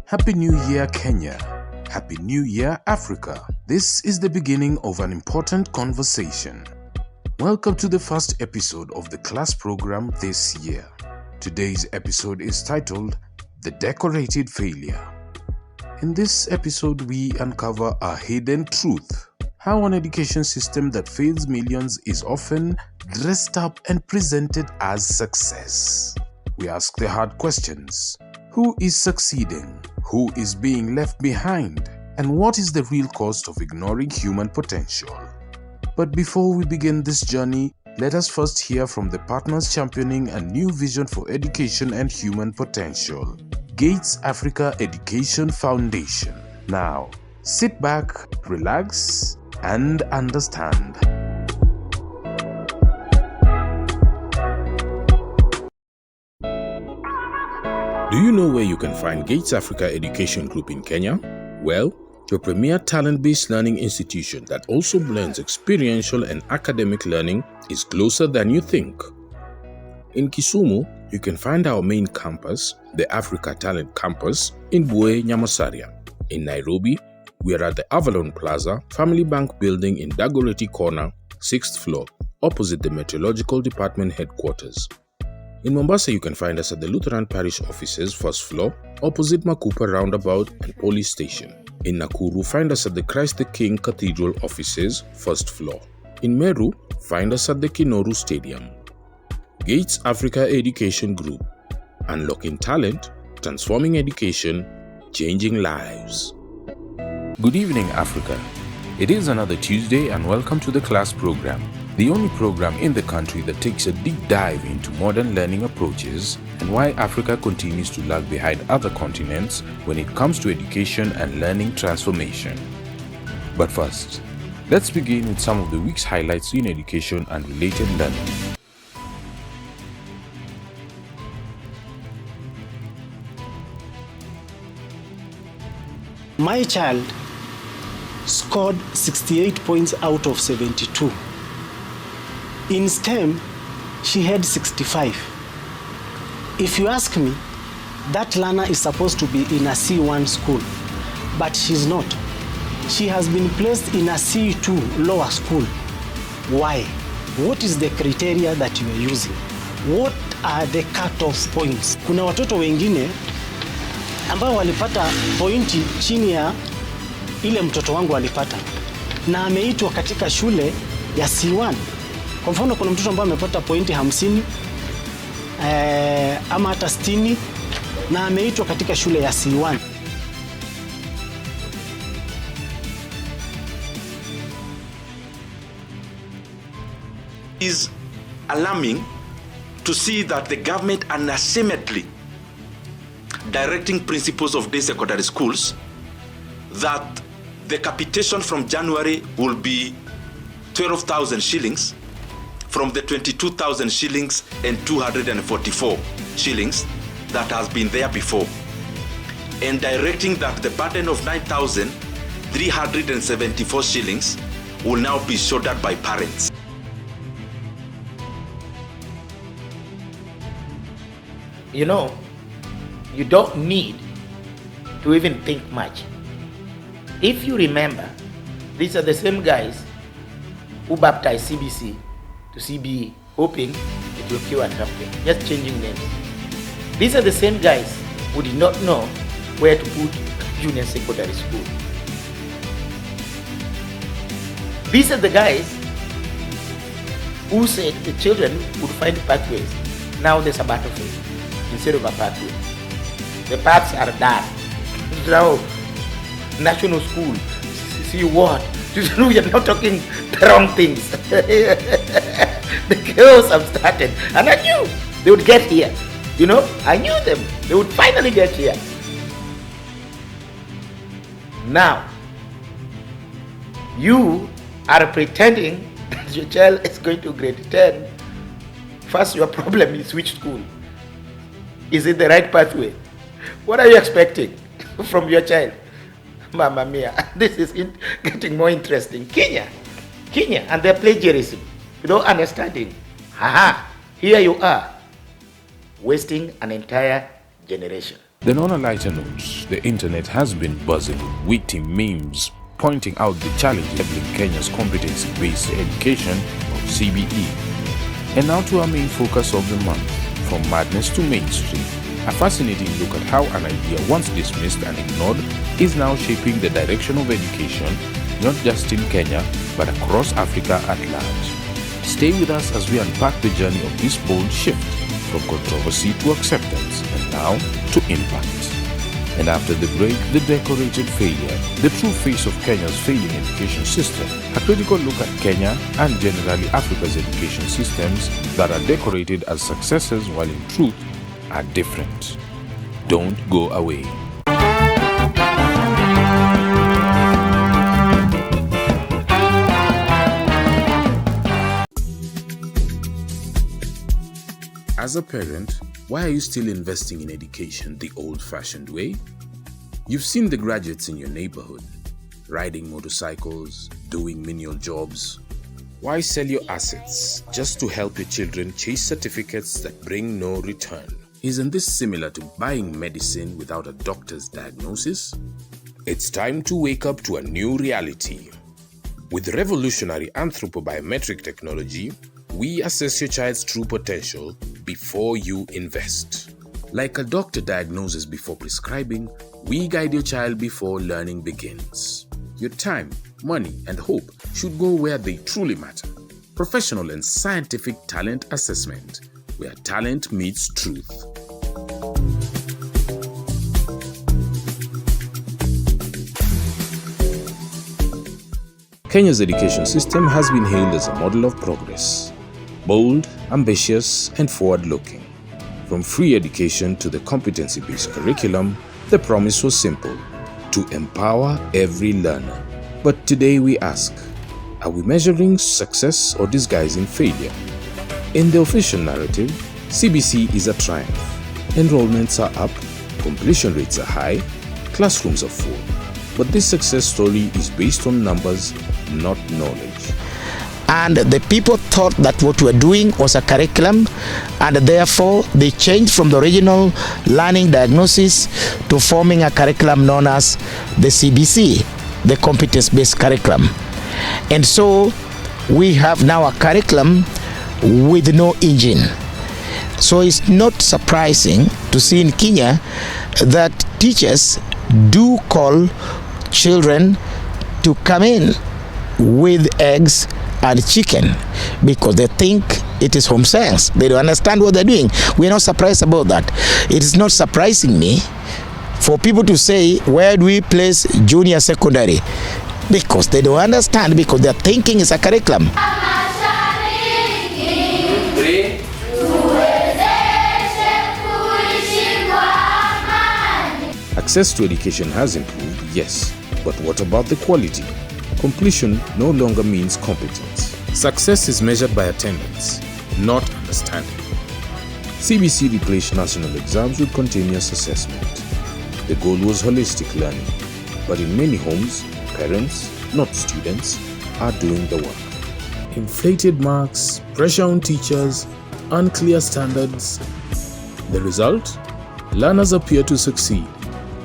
Happy New Year, Kenya. Happy New Year, Africa. This is the beginning of an important conversation. Welcome to the first episode of the class program this year. Today's episode is titled The Decorated Failure. In this episode, we uncover a hidden truth. How an education system that fails millions is often dressed up and presented as success. We ask the hard questions. Who is succeeding? Who is being left behind? And what is the real cost of ignoring human potential? But before we begin this journey, let us first hear from the partners championing a new vision for education and human potential, Gates Africa Education Foundation. Now, sit back, relax, and understand. Do you know where you can find Gates Africa Education Group in Kenya? Well, your premier talent-based learning institution that also blends experiential and academic learning is closer than you think. In Kisumu, you can find our main campus, the Africa Talent Campus, in Bue, Nyamasaria. In Nairobi, we are at the Avalon Plaza, Family Bank Building in Dagoretti Corner, 6th floor, opposite the Meteorological Department headquarters. In Mombasa, you can find us at the Lutheran Parish Offices, 1st floor, opposite Makupa Roundabout and Police Station. In Nakuru, find us at the Christ the King Cathedral Offices, 1st floor. In Meru, find us at the Kinoru Stadium. Gates Africa Education Group. Unlocking talent, transforming education, changing lives. Good evening, Africa. It is another Tuesday and welcome to the class program, the only program in the country that takes a deep dive into modern learning approaches and why Africa continues to lag behind other continents when it comes to education and learning transformation. But first, let's begin with some of the week's highlights in education and related learning. My child scored 68 points out of 72. In STEM, she had 65. If you ask me, that learner is supposed to be in a C1 school, but she's not. She has been placed in a C2 lower school. Why? What is the criteria that you are using? What are the cut-off points? Kuna watoto wengine ambao walipata pointi chini ya ile mtoto wangu alipata na ameitwa katika shule ya C1. Kwa mfano kuna mtoto ambaye amepata pointi 50 ama hata 60 na ameitwa katika shule ya C1. Is alarming to see that the government unashamedly directing principals of day secondary schools that the capitation from January will be 12,000 shillings from the 22,000 shillings and 244 shillings that has been there before, and directing that the burden of 9,374 shillings will now be shouldered by parents. You know, you don't need to even think much. If you remember, these are the same guys who baptized CBC to CBE, hoping it will cure trafficking, just changing names. These are the same guys who did not know where to put junior secondary school. These are the guys who said the children would find pathways. Now there's a battlefield instead of a pathway. The paths are dark. Now, national school, see what? We are now talking the wrong things. The chaos have started. And I knew they would get here. You know, I knew them. They would finally get here. Now, you are pretending that your child is going to grade 10. First, your problem is which school? Is it the right pathway? What are you expecting from your child? Mamma mia, this is getting more interesting. Kenya, and their plagiarism, without understanding. Haha, here you are, wasting an entire generation. Then on a lighter note, the internet has been buzzing with witty memes pointing out the challenge enabling Kenya's competency-based education or CBE. And now to our main focus of the month, from madness to mainstream, a fascinating look at how an idea once dismissed and ignored is now shaping the direction of education, not just in Kenya, but across Africa at large. Stay with us as we unpack the journey of this bold shift from controversy to acceptance and now to impact. And after the break, the decorated failure, the true face of Kenya's failing education system, a critical look at Kenya and generally Africa's education systems that are decorated as successes while in truth are different. Don't go away. As a parent, why are you still investing in education the old-fashioned way? You've seen the graduates in your neighborhood, riding motorcycles, doing menial jobs. Why sell your assets just to help your children chase certificates that bring no return? Isn't this similar to buying medicine without a doctor's diagnosis? It's time to wake up to a new reality. With revolutionary anthropobiometric technology, we assess your child's true potential before you invest. Like a doctor diagnoses before prescribing, we guide your child before learning begins. Your time, money, and hope should go where they truly matter. Professional and scientific talent assessment, where talent meets truth. Kenya's education system has been hailed as a model of progress. Bold, ambitious, and forward-looking. From free education to the competency-based curriculum, the promise was simple: to empower every learner. But today we ask, are we measuring success or disguising failure? In the official narrative, CBC is a triumph. Enrollments are up, completion rates are high, classrooms are full. But this success story is based on numbers, not knowledge. And the people thought that what we were doing was a curriculum, and therefore they changed from the original learning diagnosis to forming a curriculum known as the CBC, the competence-based curriculum. And so we have now a curriculum with no engine. So it's not surprising to see in Kenya that teachers do call children to come in with eggs and chicken because they think it is home science. They don't understand what they're doing. We're not surprised about that. It is not surprising me for people to say, where do we place junior secondary? Because they don't understand, because their thinking is a curriculum. Access to education has improved, yes, but what about the quality? Completion no longer means competence. Success is measured by attendance, not understanding. CBC replaced national exams with continuous assessment. The goal was holistic learning, but in many homes, parents, not students, are doing the work. Inflated marks, pressure on teachers, unclear standards. The result? Learners appear to succeed,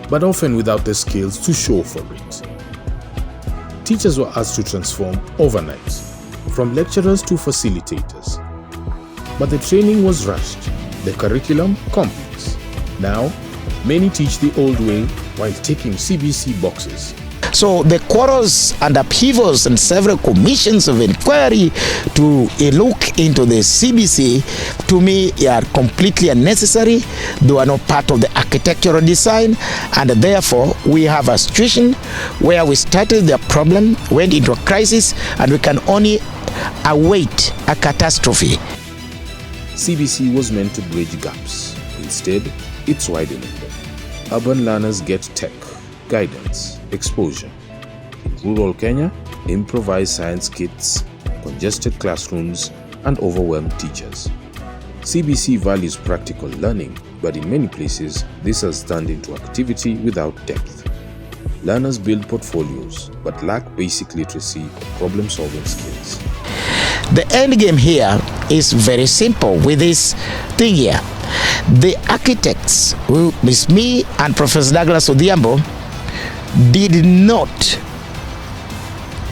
but often without the skills to show for it. Teachers were asked to transform overnight, from lecturers to facilitators. But the training was rushed, the curriculum complex. Now, many teach the old way while taking CBC boxes. So the quarrels and upheavals and several commissions of inquiry to look into the CBC, to me, are completely unnecessary. They are not part of the architectural design, and therefore we have a situation where we started the problem, went into a crisis, and we can only await a catastrophe. CBC was meant to bridge gaps. Instead, it's widening them. Urban learners get tech, guidance, exposure. In rural Kenya, improvised science kits, congested classrooms, and overwhelmed teachers. CBC values practical learning, but in many places, this has turned into activity without depth. Learners build portfolios, but lack basic literacy or problem-solving skills. The end game here is very simple with this thing here. The architects, who is me and Professor Douglas Odhiambo, did not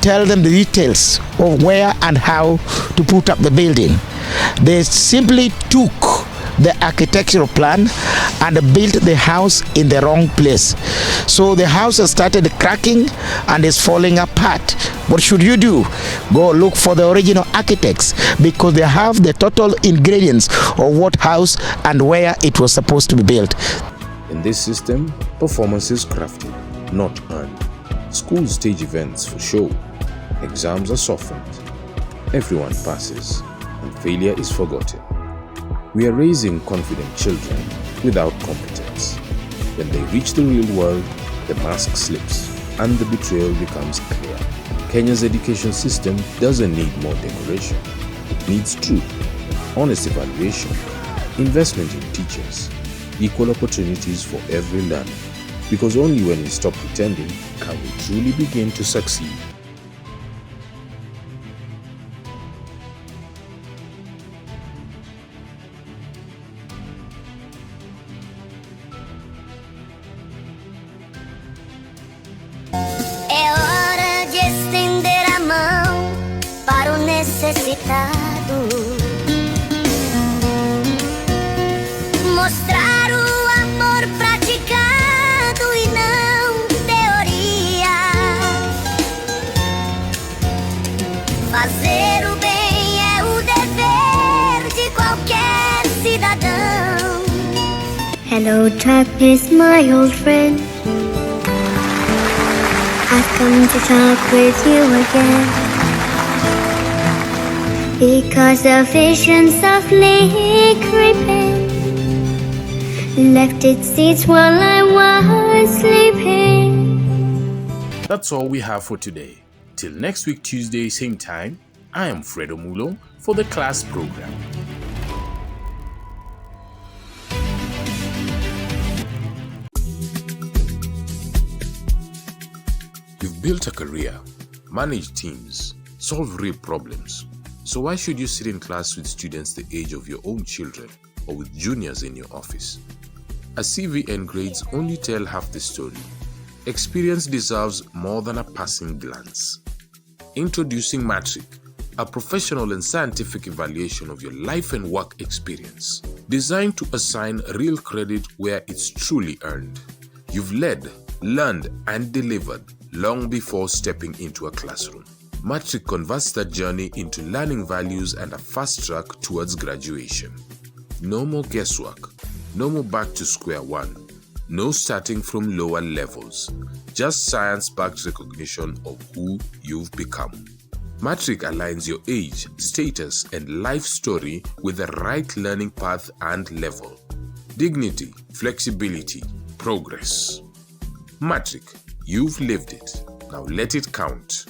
tell them the details of where and how to put up the building. They simply took the architectural plan and built the house in the wrong place. So the house has started cracking and is falling apart. What should you do? Go look for the original architects, because they have the total ingredients of what house and where it was supposed to be built. In this system, performance is crafted, not earned. Schools stage events for show. Exams are softened. Everyone passes, and failure is forgotten. We are raising confident children without competence. When they reach the real world, the mask slips and the betrayal becomes clear. Kenya's education system doesn't need more decoration. It needs truth, honest evaluation, investment in teachers, equal opportunities for every learner. Because only when we stop pretending can we truly begin to succeed. Mostrar o amor praticado e não teoria. Fazer o bem é o dever de qualquer cidadão. Hello, darkness, my old friend. I've come to talk with you again. Because the vision softly creeping left its seeds while I was sleeping. That's all we have for today. Till next week Tuesday, same time, I am Fredo Mulo for the class program. You've built a career, managed teams, solved real problems. So why should you sit in class with students the age of your own children or with juniors in your office? A CV and grades only tell half the story. Experience deserves more than a passing glance. Introducing Matric, a professional and scientific evaluation of your life and work experience, designed to assign real credit where it's truly earned. You've led, learned, and delivered long before stepping into a classroom. Matric converts that journey into learning values and a fast track towards graduation. No more guesswork, no more back to square one, no starting from lower levels, just science-backed recognition of who you've become. Matric aligns your age, status, and life story with the right learning path and level. Dignity, flexibility, progress. Matric, you've lived it. Now let it count.